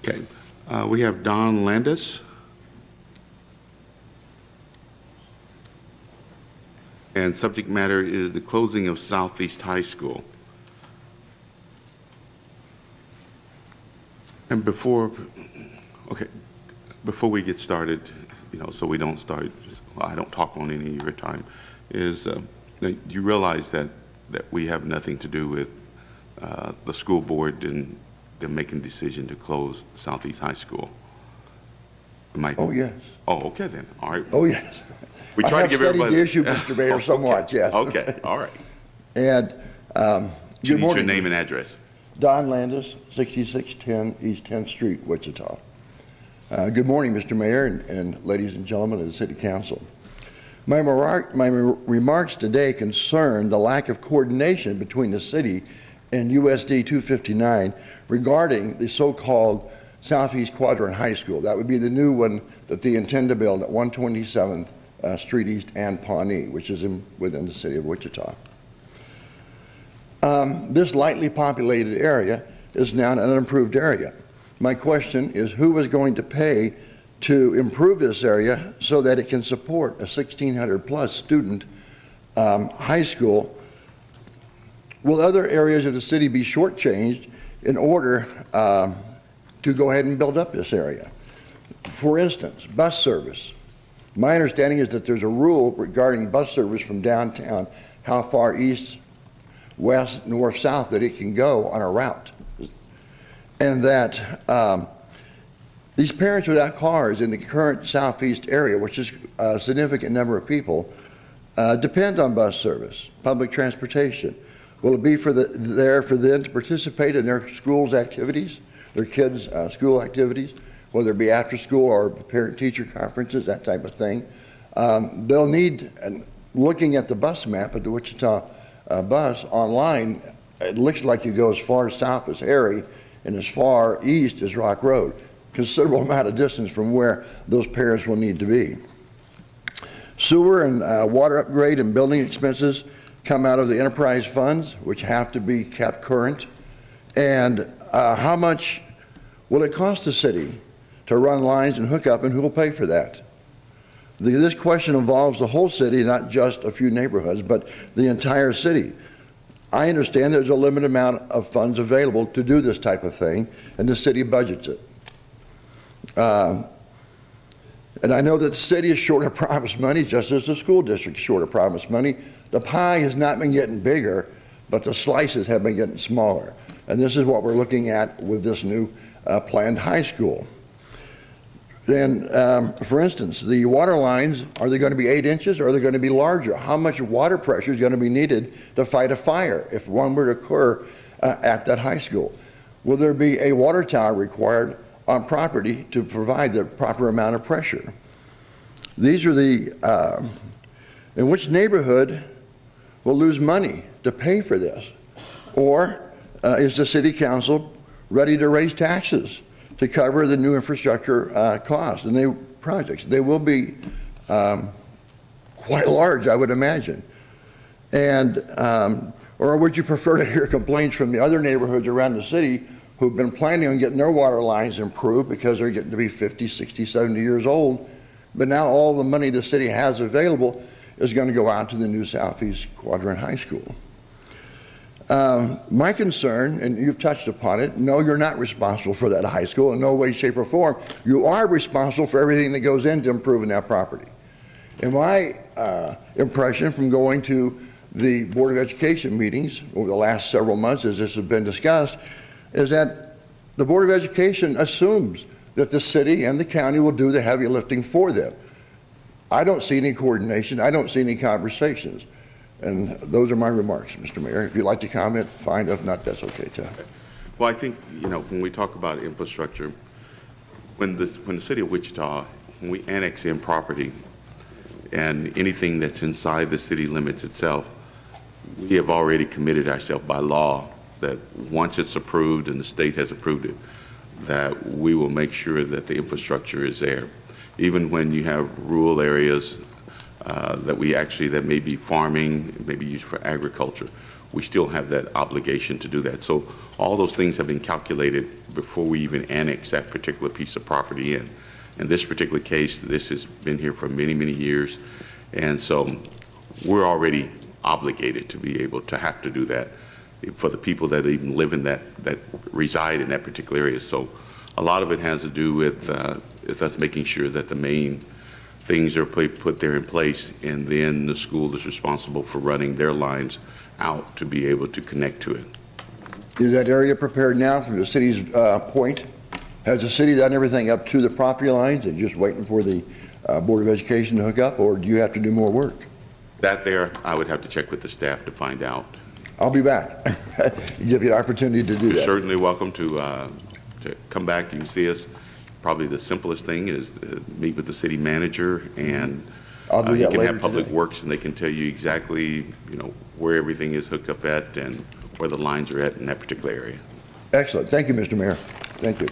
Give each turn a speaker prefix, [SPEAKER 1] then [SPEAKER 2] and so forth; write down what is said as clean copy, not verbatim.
[SPEAKER 1] Okay. We have Don Landis. And subject matter is the closing of Southeast High School. And before we get started, so we don't start, I don't talk on any of your time, is you realize that we have nothing to do with the school board and them making a decision to close Southeast High School.
[SPEAKER 2] Oh, yes.
[SPEAKER 1] Oh, okay then. All right.
[SPEAKER 2] Oh, yes.
[SPEAKER 1] We try to give everybody
[SPEAKER 2] the issue, Mr. Mayor, somewhat,
[SPEAKER 1] okay.
[SPEAKER 2] yes.
[SPEAKER 1] Okay, all right.
[SPEAKER 2] And good morning.
[SPEAKER 1] Your name and address.
[SPEAKER 2] Don Landis, 6610 East 10th Street, Wichita. Good morning, Mr. Mayor and ladies and gentlemen of the City Council. My remarks today concern the lack of coordination between the city and USD 259 regarding the so-called Southeast Quadrant High School. That would be the new one that they intend to build at 127th Street East and Pawnee, which is within the city of Wichita. This lightly populated area is now an unimproved area. My question is, who is going to pay to improve this area so that it can support a 1,600 plus student high school? Will other areas of the city be shortchanged in order to go ahead and build up this area? For instance, bus service. My understanding is that there's a rule regarding bus service from downtown, how far east, west, north, south that it can go on a route. And that these parents without cars in the current southeast area, which is a significant number of people, depend on bus service, public transportation. Will it be there for them to participate in their school's activities, their kids' school activities, whether it be after school or parent-teacher conferences, that type of thing? They'll need, and looking at the bus map of the Wichita bus online, it looks like you go as far south as Harry and as far east as Rock Road. Considerable amount of distance from where those parents will need to be. Sewer and water upgrade and building expenses come out of the enterprise funds, which have to be kept current. And how much will it cost the city to run lines and hook up, and who will pay for that? This question involves the whole city, not just a few neighborhoods, but the entire city. I understand there's a limited amount of funds available to do this type of thing, and the city budgets it. And I know that the city is short of promised money, just as the school district is short of promised money. The pie has not been getting bigger, but the slices have been getting smaller. And this is what we're looking at with this new planned high school. Then, for instance, the water lines, are they going to be 8 inches or are they going to be larger? How much water pressure is going to be needed to fight a fire if one were to occur at that high school? Will there be a water tower required on property to provide the proper amount of pressure? These are the, in which neighborhood will lose money to pay for this? Or is the city council ready to raise taxes to cover the new infrastructure costs and new projects? They will be quite large, I would imagine. And, or would you prefer to hear complaints from the other neighborhoods around the city who've been planning on getting their water lines improved because they're getting to be 50, 60, 70 years old, but now all the money the city has available is going to go out to the new Southeast Quadrant High School? My concern, and you've touched upon it, no, you're not responsible for that high school in no way, shape, or form. You are responsible for everything that goes into improving that property. And my impression from going to the Board of Education meetings over the last several months as this has been discussed is that the Board of Education assumes that the city and the county will do the heavy lifting for them. I don't see any coordination. I don't see any conversations. And those are my remarks, Mr. Mayor. If you'd like to comment, fine. If not, that's okay too.
[SPEAKER 1] Well, I think, when we talk about infrastructure, when the city of Wichita, when we annex in property and anything that's inside the city limits itself, we have already committed ourselves by law that once it's approved and the state has approved it, that we will make sure that the infrastructure is there. Even when you have rural areas that may be farming, may be used for agriculture, we still have that obligation to do that. So all those things have been calculated before we even annex that particular piece of property in. In this particular case, this has been here for many, many years. And so we're already obligated to be able to have to do that for the people that even live in that reside in that particular area. So a lot of it has to do with us making sure that the main things are put there in place, and then the school is responsible for running their lines out to be able to connect to it.
[SPEAKER 2] Is that area prepared now from the city's point? Has the city done everything up to the property lines and just waiting for the Board of Education to hook up, or do you have to do more work?
[SPEAKER 1] That there, I would have to check with the staff to find out.
[SPEAKER 2] I'll be back. Give you an opportunity to do
[SPEAKER 1] You're
[SPEAKER 2] that.
[SPEAKER 1] certainly welcome to come back. You can see us. Probably the simplest thing is meet with the city manager, and
[SPEAKER 2] I'll do
[SPEAKER 1] you
[SPEAKER 2] that
[SPEAKER 1] can
[SPEAKER 2] later
[SPEAKER 1] have Public
[SPEAKER 2] today.
[SPEAKER 1] Works, and they can tell you exactly, where everything is hooked up at and where the lines are at in that particular area.
[SPEAKER 2] Excellent. Thank you, Mr. Mayor. Thank you.